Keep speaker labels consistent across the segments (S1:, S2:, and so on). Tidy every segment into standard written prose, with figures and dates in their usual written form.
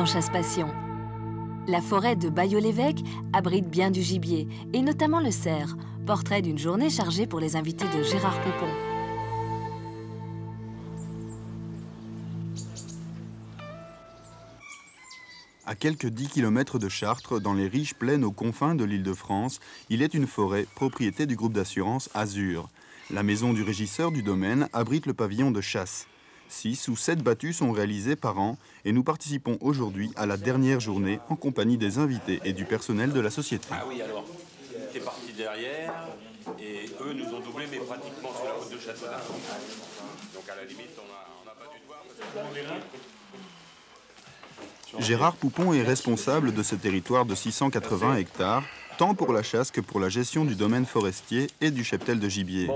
S1: dans Chasse Passion. La forêt de Bailleau-l'Évêque abrite bien du gibier, et notamment le cerf, portrait d'une journée chargée pour les invités de Gérard Poupon.
S2: À quelques 10 km de Chartres, dans les riches plaines aux confins de l'Île-de-France, il est une forêt, propriété du groupe d'assurance Azur. La maison du régisseur du domaine abrite le pavillon de chasse. 6 ou 7 battues sont réalisées par an et nous participons aujourd'hui à la dernière journée en compagnie des invités et du personnel de la société.
S3: Ah oui, alors, t'es parti derrière et eux nous ont doublé, mais pratiquement sur la route de Châteaudun. Donc à la limite, on n'a pas dû te voir parce que...
S2: Gérard Poupon est responsable de ce territoire de 680 hectares, tant pour la chasse que pour la gestion du domaine forestier et du cheptel de gibier.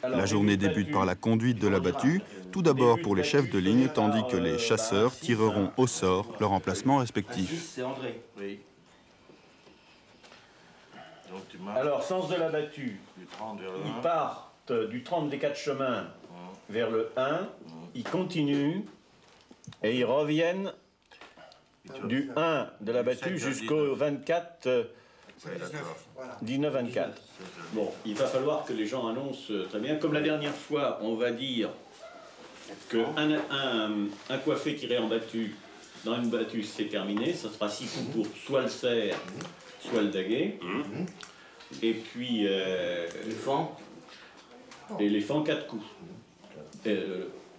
S2: La journée débute par la conduite de la battue, tout d'abord pour les chefs de ligne, tandis que les chasseurs tireront au sort leur emplacement respectif.
S4: C'est André. Oui. Alors, sens de la battue. Ils partent du 30 des 4 chemins vers le 1, ils continuent et ils reviennent du 1 de la battue jusqu'au 24, 19-24. Bon, il va falloir que les gens annoncent très bien. Comme la dernière fois, on va dire qu'un coiffé tiré en battue, dans une battue, c'est terminé. Ça sera 6 coups pour soit le cerf, soit le daguet. Et puis... l'éléphant, 4 coups.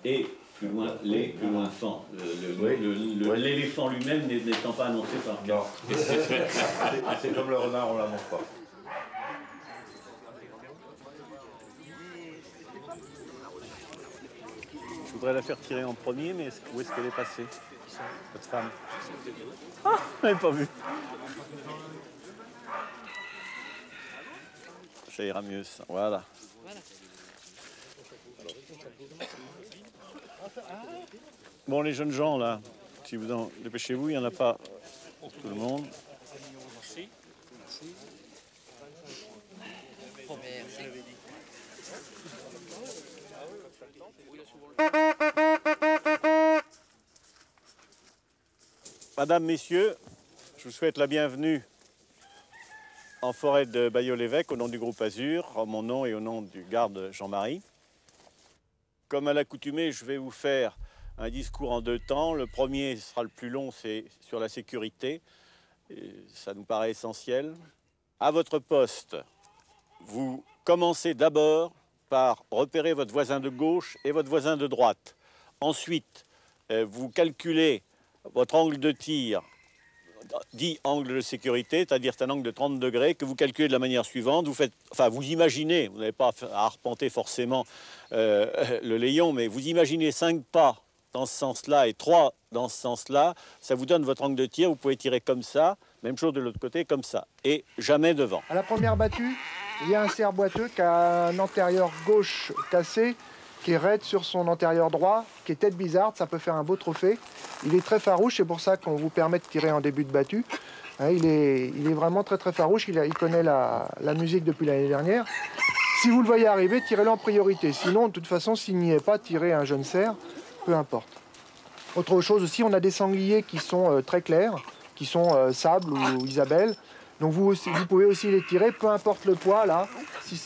S4: Et plus loin, l'éléphant. L'éléphant lui-même n'étant pas annoncé par cas.
S5: C'est comme le renard, on ne la mange pas.
S4: Je voudrais la faire tirer en premier, mais où est-ce qu'elle est passée, cette femme? Ah, je n'avais pas vu. Ça ira mieux, ça. Voilà. Bon, les jeunes gens, là, si vous en dépêchez-vous, il n'y en a pas pour tout le monde. Merci. Madame, messieurs, je vous souhaite la bienvenue en forêt de Bailleau-l'Évêque au nom du groupe Azur, en mon nom et au nom du garde Jean-Marie. Comme à l'accoutumée, je vais vous faire un discours en 2 temps. Le premier sera le plus long, c'est sur la sécurité. Et ça nous paraît essentiel. À votre poste, vous commencez d'abord par repérer votre voisin de gauche et votre voisin de droite. Ensuite, vous calculez votre angle de tir, dit angle de sécurité, c'est-à-dire c'est un angle de 30 degrés que vous calculez de la manière suivante. Vous imaginez, vous n'avez pas à arpenter forcément le layon, mais vous imaginez 5 pas dans ce sens-là et 3 dans ce sens-là, ça vous donne votre angle de tir. Vous pouvez tirer comme ça, même chose de l'autre côté, comme ça, et jamais devant.
S6: À la première battue, il y a un cerf boiteux qui a un antérieur gauche cassé, qui est raide sur son antérieur droit, qui est tête bizarre, ça peut faire un beau trophée. Il est très farouche, c'est pour ça qu'on vous permet de tirer en début de battue. Il est vraiment très farouche, il connaît la musique depuis l'année dernière. Si vous le voyez arriver, tirez-le en priorité. Sinon, de toute façon, s'il n'y est pas, tirez un jeune cerf, peu importe. Autre chose aussi, on a des sangliers qui sont très clairs, qui sont Sable ou Isabelle. Donc vous pouvez aussi les tirer, peu importe le poids, là.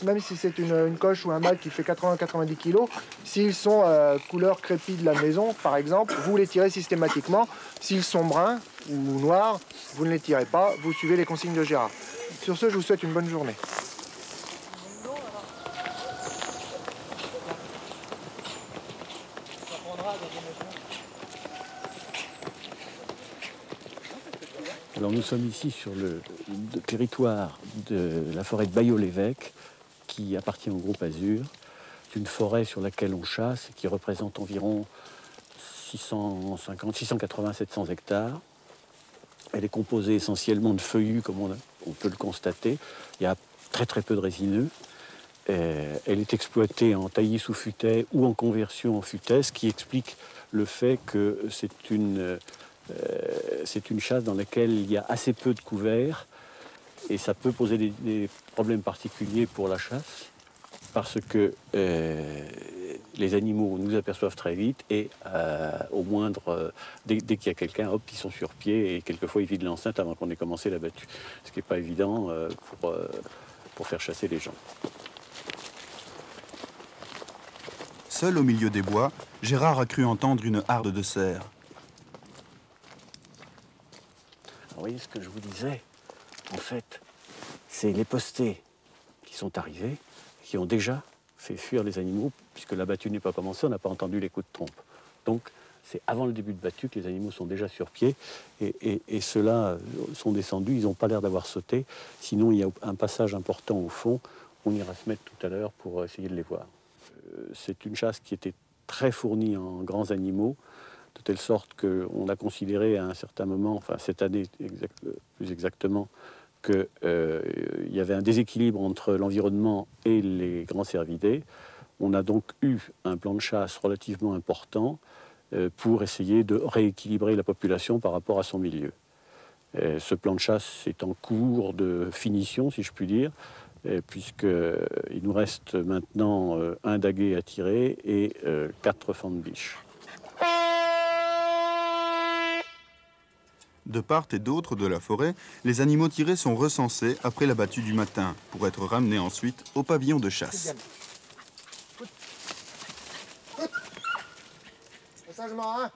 S6: Même si c'est une coche ou un mâle qui fait 80-90 kg, s'ils sont couleur crépi de la maison, par exemple, vous les tirez systématiquement. S'ils sont bruns ou noirs, vous ne les tirez pas, vous suivez les consignes de Gérard. Sur ce, je vous souhaite une bonne journée.
S4: Alors nous sommes ici sur le territoire de la forêt de Bailleau-l'Évêque qui appartient au groupe Azur. C'est une forêt sur laquelle on chasse et qui représente environ 680-700 hectares. Elle est composée essentiellement de feuillus, comme on peut le constater. Il y a très peu de résineux. Elle est exploitée en taillis sous futaie ou en conversion en futaie, ce qui explique le fait que c'est une chasse dans laquelle il y a assez peu de couverts et ça peut poser des problèmes particuliers pour la chasse.
S7: parce que les animaux nous aperçoivent très vite et au moindre, dès qu'il y a quelqu'un, hop, ils sont sur pied et quelquefois ils vident l'enceinte avant qu'on ait commencé la battue. Ce qui n'est pas évident pour faire chasser les gens.
S2: Seul au milieu des bois, Gérard a cru entendre une harde de cerfs.
S7: Vous voyez ce que je vous disais, en fait, c'est les postés qui sont arrivés, qui ont déjà fait fuir les animaux, puisque la battue n'est pas commencée, on n'a pas entendu les coups de trompe. Donc, c'est avant le début de battue que les animaux sont déjà sur pied, et ceux-là sont descendus, ils n'ont pas l'air d'avoir sauté, sinon il y a un passage important au fond, on ira se mettre tout à l'heure pour essayer de les voir. C'est une chasse qui était très fournie en grands animaux, de telle sorte qu'on a considéré à un certain moment, enfin cette année plus exactement, qu'il y avait un déséquilibre entre l'environnement et les grands cervidés. On a donc eu un plan de chasse relativement important pour essayer de rééquilibrer la population par rapport à son milieu. Ce plan de chasse est en cours de finition, si je puis dire, puisqu'il nous reste maintenant un daguet à tirer et 4 fans de biche.
S2: De part et d'autre de la forêt, les animaux tirés sont recensés après la battue du matin, pour être ramenés ensuite au pavillon de chasse.
S6: Passage marin.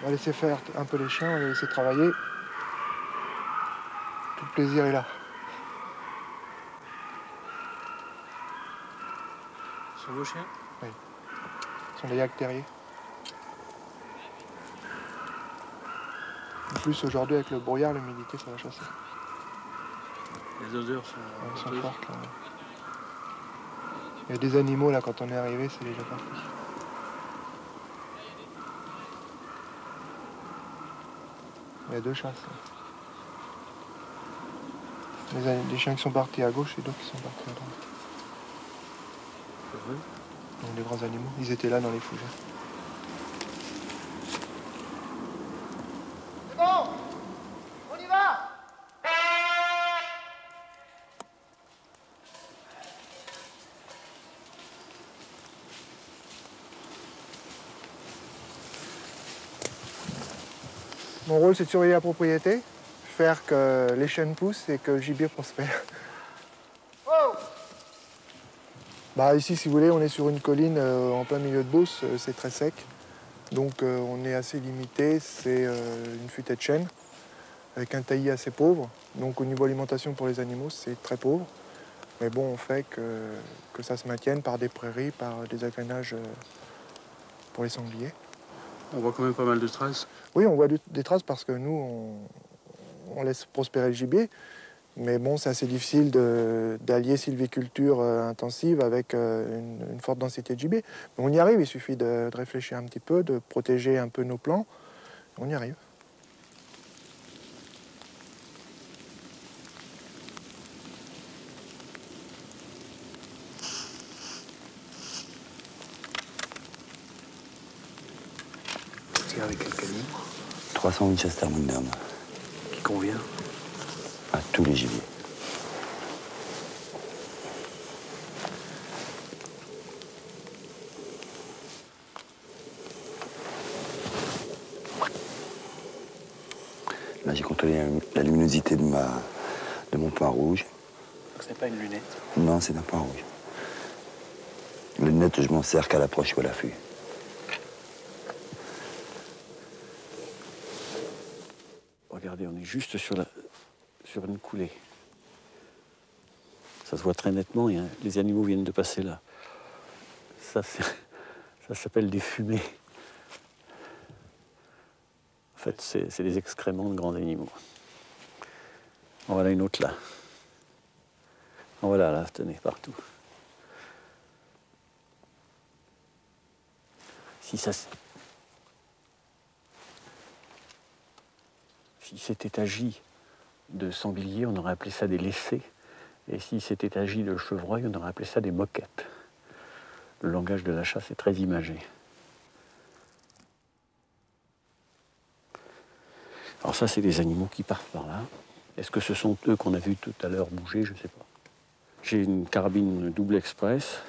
S6: On va laisser faire un peu les chiens, on va les laisser travailler. Tout le plaisir est là.
S8: Ce sont vos chiens?
S6: Oui. Ce sont des yaks terriers. En plus, aujourd'hui, avec le brouillard, l'humidité, ça va chasser.
S8: Les odeurs
S6: Elles sont fortes, là. Il y a des animaux, là, quand on est arrivé, c'est déjà parti. Il y a 2 chasses. Là. Des chiens qui sont partis à gauche et d'autres qui sont partis à droite. Donc des grands animaux, ils étaient là dans les fougères. C'est bon, on y va. Mon rôle, c'est de surveiller la propriété, faire que les chênes poussent et que le gibier prospère. Oh! Bah ici, si vous voulez, on est sur une colline en plein milieu de Beauce, c'est très sec. Donc on est assez limité, c'est une futaie de chêne avec un taillis assez pauvre. Donc au niveau alimentation pour les animaux, c'est très pauvre. Mais bon, on fait que ça se maintienne par des prairies, par des agrénages pour les sangliers.
S8: On voit quand même pas mal de traces.
S6: Oui, on voit des traces parce que nous, on laisse prospérer le gibier. Mais bon, c'est assez difficile d'allier sylviculture intensive avec une forte densité de gibier. Mais on y arrive, il suffit de réfléchir un petit peu, de protéger un peu nos plants. On y arrive.
S8: C'est avec quel calibre?
S9: 300 Winchester Magnum.
S8: Qui convient
S9: À tous les gibiers. Là, j'ai contrôlé la luminosité de mon point rouge.
S8: Donc ce n'est pas une lunette?
S9: Non, c'est un point rouge. Les lunettes, je m'en sers qu'à l'approche ou à l'affût.
S7: Regardez, on est juste sur une coulée. Ça se voit très nettement, les animaux viennent de passer là. Ça s'appelle des fumées. En fait, c'est des excréments de grands animaux. En voilà une autre là. En voilà là, tenez, partout. Si s'était agi de sanglier, on aurait appelé ça des laissés. Et si s'était agi de chevreuil, on aurait appelé ça des moquettes. Le langage de la chasse est très imagé. Alors ça, c'est des animaux qui partent par là. Est-ce que ce sont eux qu'on a vus tout à l'heure bouger? Je ne sais pas. J'ai une carabine double express,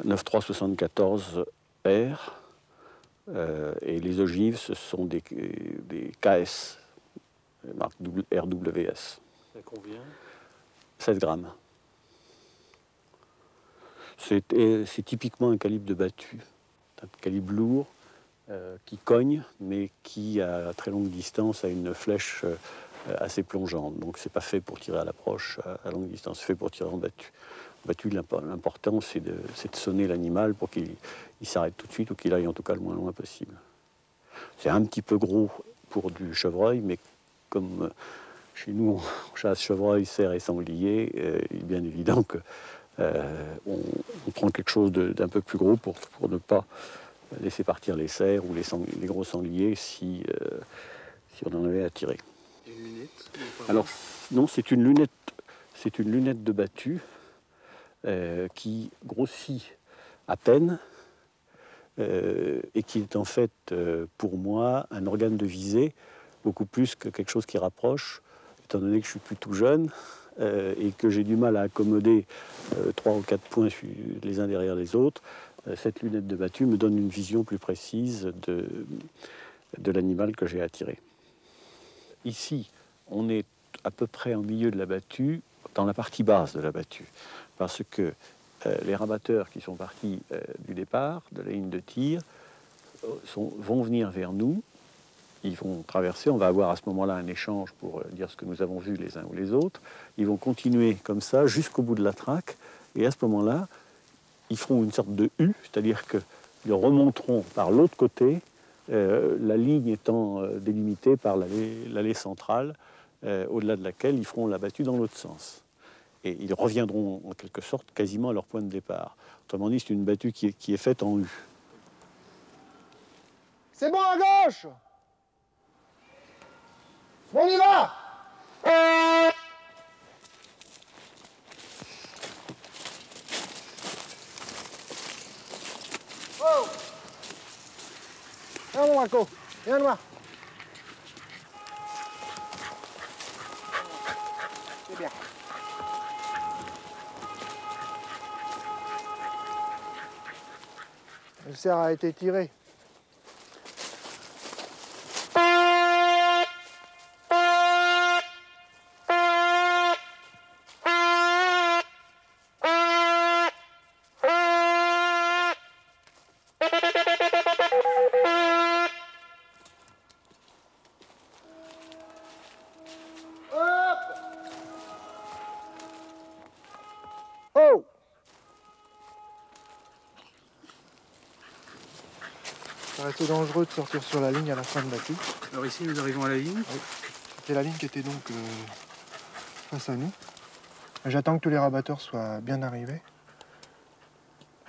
S7: 9.3 74R, et les ogives, ce sont des KS, marque RWS.
S8: Ça combien?
S7: 16 grammes. C'est typiquement un calibre de battu, un calibre lourd qui cogne, mais qui, à très longue distance, a une flèche assez plongeante. Donc, c'est pas fait pour tirer à l'approche à longue distance, c'est fait pour tirer en battu. En battu, l'important, c'est de sonner l'animal pour qu'il s'arrête tout de suite ou qu'il aille en tout cas le moins loin possible. C'est un petit peu gros pour du chevreuil, mais comme chez nous, on chasse chevreuil, cerf et sanglier, il est bien évident que on prend quelque chose d'un peu plus gros pour ne pas laisser partir les cerfs ou les gros sangliers si on en avait à tirer.
S8: Une lunette?
S7: Alors non, c'est une lunette de battu qui grossit à peine et qui est en fait pour moi un organe de visée beaucoup plus que quelque chose qui rapproche, étant donné que je suis plus tout jeune et que j'ai du mal à accommoder 3 ou 4 points les uns derrière les autres. Cette lunette de battu me donne une vision plus précise de l'animal que j'ai attiré. Ici, on est à peu près au milieu de la battue, dans la partie basse de la battue, parce que les rabatteurs qui sont partis du départ, de la ligne de tir, vont venir vers nous. Ils vont traverser, on va avoir à ce moment-là un échange pour dire ce que nous avons vu les uns ou les autres. Ils vont continuer comme ça jusqu'au bout de la traque, et à ce moment-là, ils feront une sorte de U, c'est-à-dire qu'ils remonteront par l'autre côté, la ligne étant délimitée par l'allée centrale, au-delà de laquelle ils feront la battue dans l'autre sens. Et ils reviendront en quelque sorte quasiment à leur point de départ. Autrement dit, c'est une battue qui est faite en U.
S6: C'est bon à gauche! On y va! Oh! Viens mon Marco, viens le voir. C'est bien. Le cerf a été tiré. Oh! Ça restait dangereux de sortir sur la ligne à la fin de battue.
S8: Alors ici, nous arrivons à la ligne.
S6: Oui. C'était la ligne qui était donc face à nous. J'attends que tous les rabatteurs soient bien arrivés,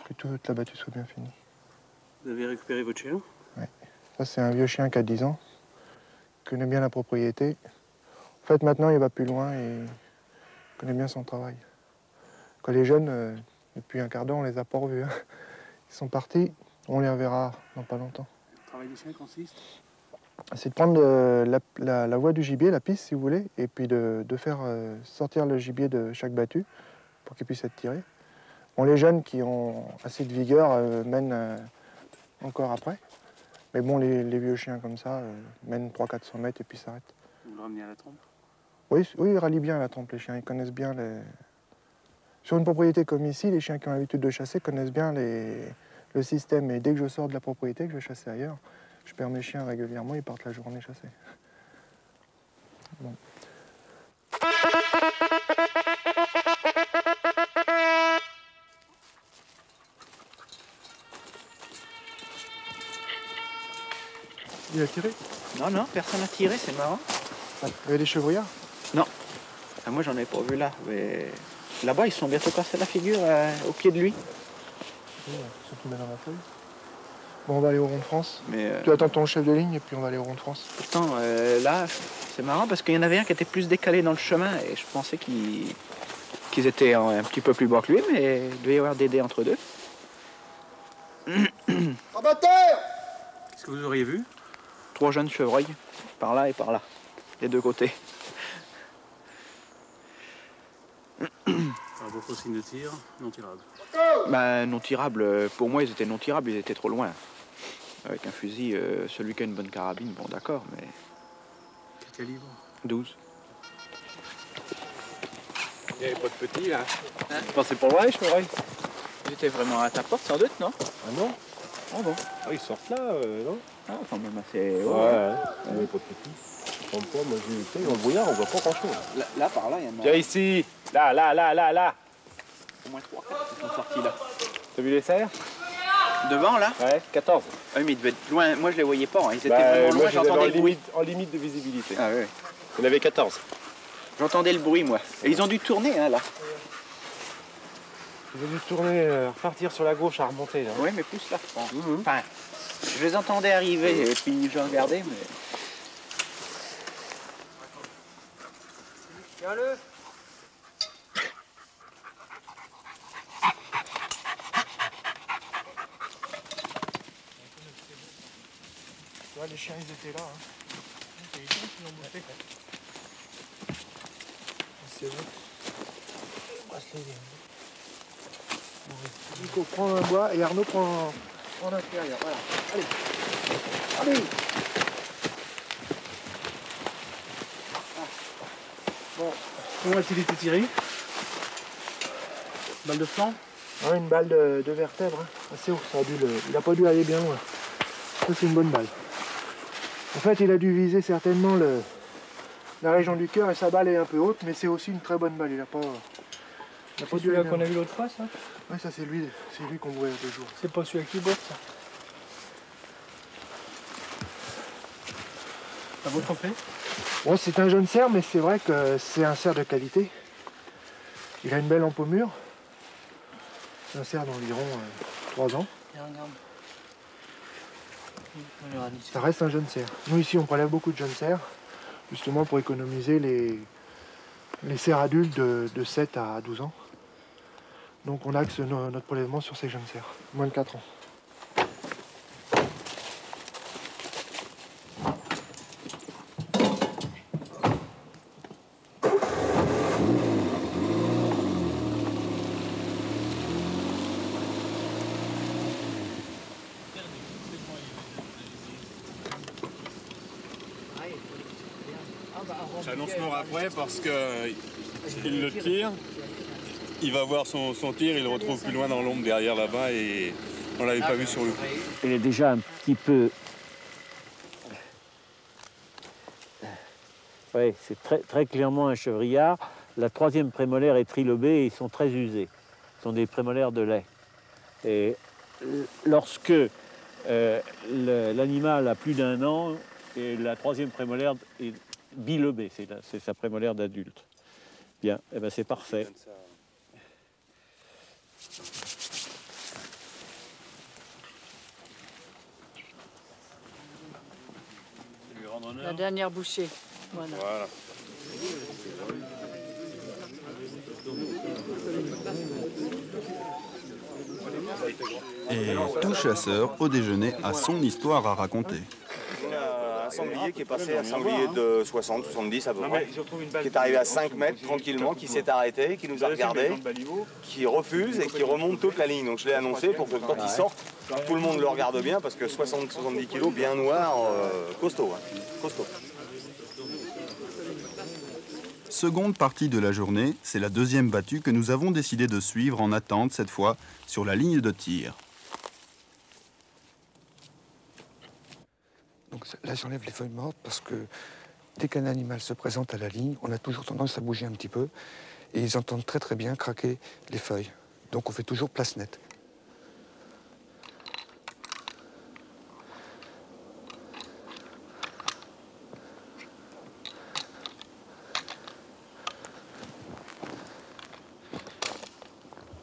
S6: que toute la battue soit bien finie.
S8: Vous avez récupéré votre chien?
S6: Oui. Ça, c'est un vieux chien qui a 10 ans, qui connaît bien la propriété. En fait, maintenant, il va plus loin et il connaît bien son travail. Quand les jeunes, depuis un quart d'heure, on les a pas revus. Hein. Ils sont partis, on les reverra dans pas longtemps.
S8: Le travail du chien consiste?
S6: C'est de prendre la voie du gibier, la piste si vous voulez, et puis de faire sortir le gibier de chaque battue pour qu'il puisse être tiré. Bon, les jeunes qui ont assez de vigueur mènent encore après. Mais bon, les vieux chiens comme ça mènent 300-400 mètres et puis s'arrêtent.
S8: Vous le ramenez à la trompe?
S6: Oui, ils rallient bien à la trompe, les chiens. Ils connaissent bien les... Sur une propriété comme ici, les chiens qui ont l'habitude de chasser connaissent bien le système. Et dès que je sors de la propriété, que je vais chasser ailleurs, je perds mes chiens régulièrement, ils partent la journée chasser. Bon. Il a tiré?
S10: Non, non, personne n'a tiré, c'est marrant.
S6: Il y avait des chevreuillards?
S10: Non. Ah, moi, j'en ai pas vu là. Mais là-bas, ils sont bientôt cassés la figure au pied de lui.
S6: Oui, surtout dans la feuille. Bon, on va aller au Rond de France.
S10: Mais,
S6: tu attends ton chef de ligne et puis on va aller au Rond de France.
S10: Pourtant, là, c'est marrant parce qu'il y en avait un qui était plus décalé dans le chemin et je pensais qu'ils étaient un petit peu plus bas que lui, mais il devait y avoir des dés entre deux.
S6: Rabatteur!
S8: Est-ce que vous auriez vu?
S10: 3 jeunes chevreuils, par là et par là, des deux côtés.
S8: vos consignes de tir, non tirables.
S10: Ben, non tirables, pour moi, ils étaient non tirables, ils étaient trop loin. Avec un fusil, celui qui a une bonne carabine, bon d'accord, mais...
S8: Quel calibre?
S10: 12.
S5: Il n'y avait pas de petit, là.
S10: Hein?
S5: Tu pensais pour le Reich, le Reich?
S10: Ils étaient vraiment à ta porte, sans doute, non?
S5: Ah non?
S10: Ah bon?
S5: Ah, ils sortent là, non?
S10: Ah, quand même assez...
S5: Ouais, il n'y avait pas de petit. Moi, j'ai été dans le brouillard, on voit pas grand-chose.
S10: Là, par là, il y en a...
S5: Viens ici. Là.
S10: Au moins 3 4 qui sont sortis là.
S5: T'as vu les serres?
S10: Devant, là?
S5: Ouais, 14.
S10: Ah oui, mais ils devaient être loin. Moi, je les voyais pas. Hein. Ils étaient
S5: Bah,
S10: vraiment
S5: moi,
S10: loin, j'entendais le bruit.
S5: en limite de visibilité.
S10: Ah oui.
S5: Il y en avait 14.
S10: J'entendais le bruit, moi. Et ils ont dû tourner, hein, là.
S5: Ils ont dû tourner, repartir sur la gauche à remonter, là.
S10: Oui, mais plus là, je pense. Enfin, je les entendais arriver et puis je regardais, mais... Tiens-le!
S6: Ouais, les chiens, ils étaient là. Hein. C'est les chiens qui l'ont bouffé. C'est vrai. Le bracelet, Nico prend un bois et Arnaud prend l'intérieur. Voilà. Allez. Bon.
S8: Comment a-t-il été tiré? Balle de flanc?
S6: Ouais, une balle de vertèbre. Hein. Assez haut. Il n'a pas dû aller bien loin. Ça, c'est une bonne balle. En fait, il a dû viser certainement la région du cœur et sa balle est un peu haute, mais c'est aussi une très bonne balle. Il n'a pas dû
S8: Celui-là
S6: aller
S8: qu'on
S6: bien.
S8: a vu l'autre fois, ça?
S6: Oui, ça c'est lui qu'on voit il y a 2 jours.
S8: C'est pas celui qui bosse, ça? À votre fait?
S6: Bon, c'est un jeune cerf, mais c'est vrai que c'est un cerf de qualité. Il a une belle empaumure. C'est un cerf d'environ 3 ans. Ça reste un jeune cerf. Nous ici on prélève beaucoup de jeunes cerfs, justement pour économiser les cerfs adultes de 7 à 12 ans. Donc on axe notre prélèvement sur ces jeunes cerfs, moins de 4 ans.
S11: J'annonce Laura après parce qu'il le tire, il va voir son tir, il le retrouve plus loin dans l'ombre derrière là-bas et on l'avait pas vu sur le coup.
S7: Il est déjà un petit peu... Oui, c'est très clairement un chevrillard. La 3e prémolaire est trilobée et ils sont très usés. Ce sont des prémolaires de lait. Et lorsque l'animal a plus d'1 an, et la 3e prémolaire est bilobée, c'est sa prémolaire d'adulte. Bien, eh ben c'est parfait.
S12: La dernière bouchée. Voilà.
S2: Et tout chasseur, au déjeuner, a son histoire à raconter.
S13: Un sanglier qui est passé, un sanglier de 60, 70 à peu près, qui est arrivé à 5 mètres tranquillement, qui s'est arrêté, qui nous a regardé, qui refuse et qui remonte toute la ligne. Donc je l'ai annoncé pour que quand il sorte, tout le monde le regarde bien parce que 60-70 kilos, bien noir, costaud. Hein, costaud.
S2: Seconde partie de la journée, c'est la 2e battue que nous avons décidé de suivre en attente cette fois sur la ligne de tir.
S14: Donc là, j'enlève les feuilles mortes parce que dès qu'un animal se présente à la ligne, on a toujours tendance à bouger un petit peu et ils entendent très bien craquer les feuilles. Donc on fait toujours place nette.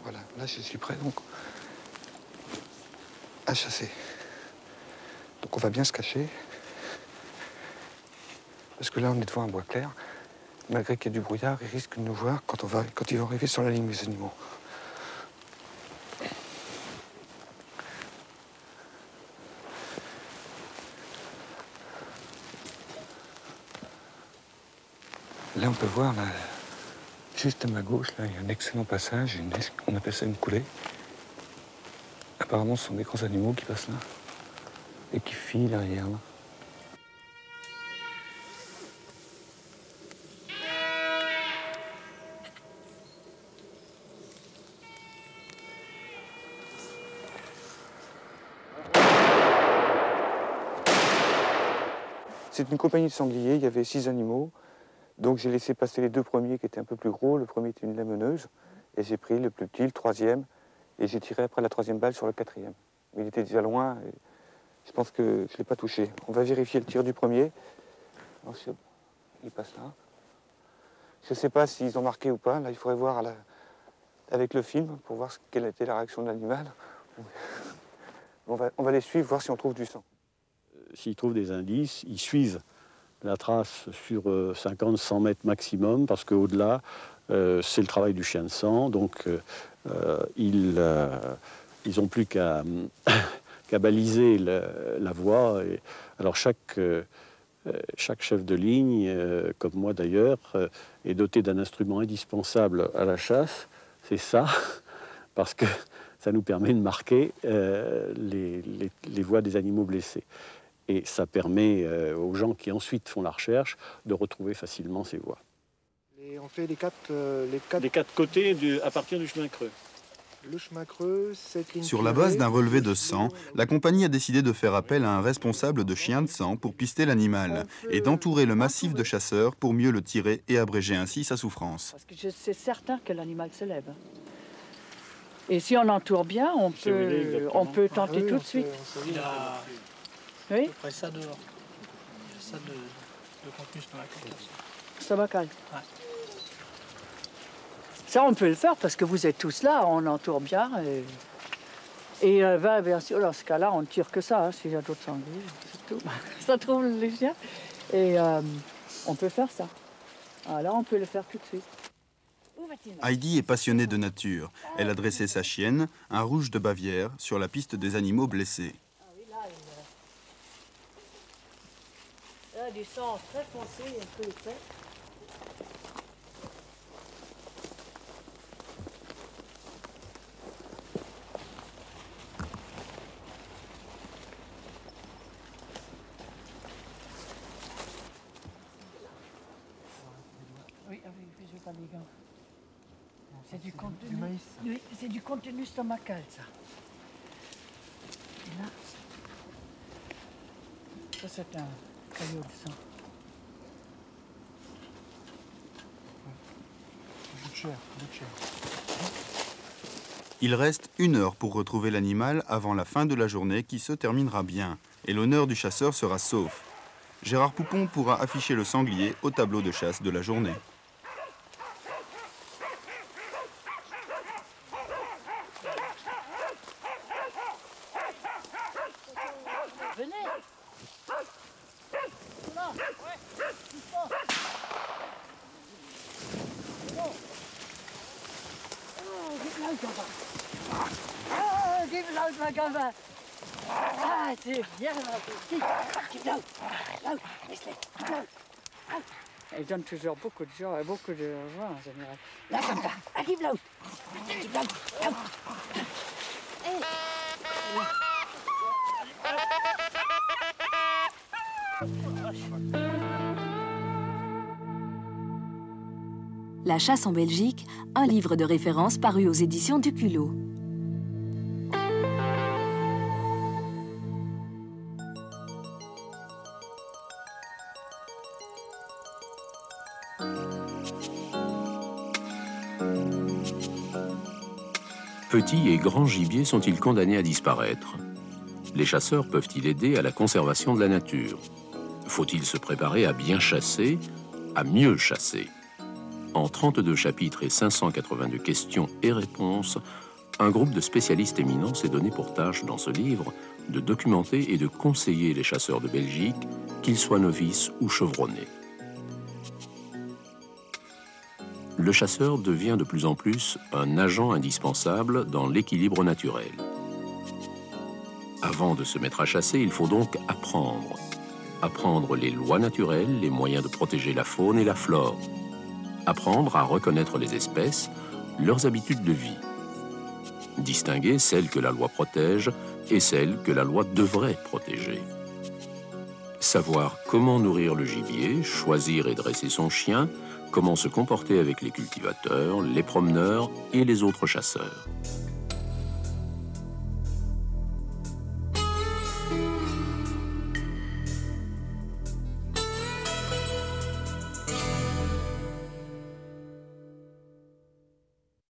S14: Voilà, là je suis prêt donc à chasser. Donc on va bien se cacher, parce que là on est devant un bois clair. Malgré qu'il y ait du brouillard, ils risquent de nous voir quand ils vont arriver sur la ligne des animaux. Là on peut voir Juste à ma gauche, là, il y a un excellent passage, on appelle ça une coulée. Apparemment, ce sont des grands animaux qui passent là et qui filent derrière là. C'est une compagnie de sangliers, il y avait 6 animaux. Donc j'ai laissé passer les 2 premiers qui étaient un peu plus gros. Le premier était une lameneuse. Et j'ai pris le plus petit, le 3e. Et j'ai tiré après la 3e balle sur le 4e. Mais il était déjà loin. Et je pense que je ne l'ai pas touché. On va vérifier le tir du premier. Alors, il passe là. Je ne sais pas s'ils ont marqué ou pas. Là, il faudrait voir avec le film pour voir quelle était la réaction de l'animal. On va les suivre, voir si on trouve du sang.
S7: S'ils trouvent des indices, ils suivent la trace sur 50-100 mètres maximum, parce qu'au-delà, c'est le travail du chien de sang. Donc, ils n'ont plus qu'à baliser la voie. Et, alors, chaque chef de ligne, comme moi d'ailleurs, est doté d'un instrument indispensable à la chasse. C'est ça, parce que ça nous permet de marquer les voies des animaux blessés. Et ça permet aux gens qui ensuite font la recherche de retrouver facilement ces voies.
S6: Et on fait les quatre
S7: côtés à partir du chemin creux.
S6: Le chemin creux, cette ligne
S2: Sur la base d'un relevé de sang, la compagnie a décidé de faire appel à un responsable de chien de sang pour pister l'animal et d'entourer le massif de chasseurs pour mieux le tirer et abréger ainsi sa souffrance.
S12: Parce que c'est certain que l'animal se lève. Et si on entoure bien, on peut tenter tout de suite. Oui.
S8: À peu près ça dehors. Ça de contenu stomacal.
S12: Stomacal. Ouais. Ça, on peut le faire parce que vous êtes tous là, on entoure bien. Et bien sûr, dans ce cas-là, on ne tire que ça, hein, s'il y a d'autres sangliers, c'est tout. Ça trouve les chiens. Et on peut faire ça. Alors, on peut le faire tout de suite.
S2: Heidi est passionnée de nature. Elle a dressé sa chienne, un rouge de Bavière, sur la piste des animaux blessés.
S12: Là, du sang très foncé, un peu épais. Oui, je n'ai pas des gants. C'est du contenu. Du maïs. Oui, c'est du contenu stomacal, ça. Et là, ça c'est un caillot de sang.
S6: Bout de chair.
S2: Il reste 1 heure pour retrouver l'animal avant la fin de la journée qui se terminera bien. Et l'honneur du chasseur sera sauf. Gérard Poupon pourra afficher le sanglier au tableau de chasse de la journée.
S12: Ah, c'est bien, elle donne toujours beaucoup de joie en général. Là, comme ça. Arrive là.
S1: La chasse en Belgique, un livre de référence paru aux éditions du Culot.
S15: Petits et grands gibiers sont-ils condamnés à disparaître? Les chasseurs peuvent-ils aider à la conservation de la nature? Faut-il se préparer à bien chasser, à mieux chasser? En 32 chapitres et 582 questions et réponses, un groupe de spécialistes éminents s'est donné pour tâche dans ce livre de documenter et de conseiller les chasseurs de Belgique, qu'ils soient novices ou chevronnés. Le chasseur devient de plus en plus un agent indispensable dans l'équilibre naturel. Avant de se mettre à chasser, il faut donc apprendre. Apprendre les lois naturelles, les moyens de protéger la faune et la flore. apprendre à reconnaître les espèces, leurs habitudes de vie. Distinguer celles que la loi protège et celles que la loi devrait protéger. Savoir comment nourrir le gibier, choisir et dresser son chien, comment se comporter avec les cultivateurs, les promeneurs et les autres chasseurs.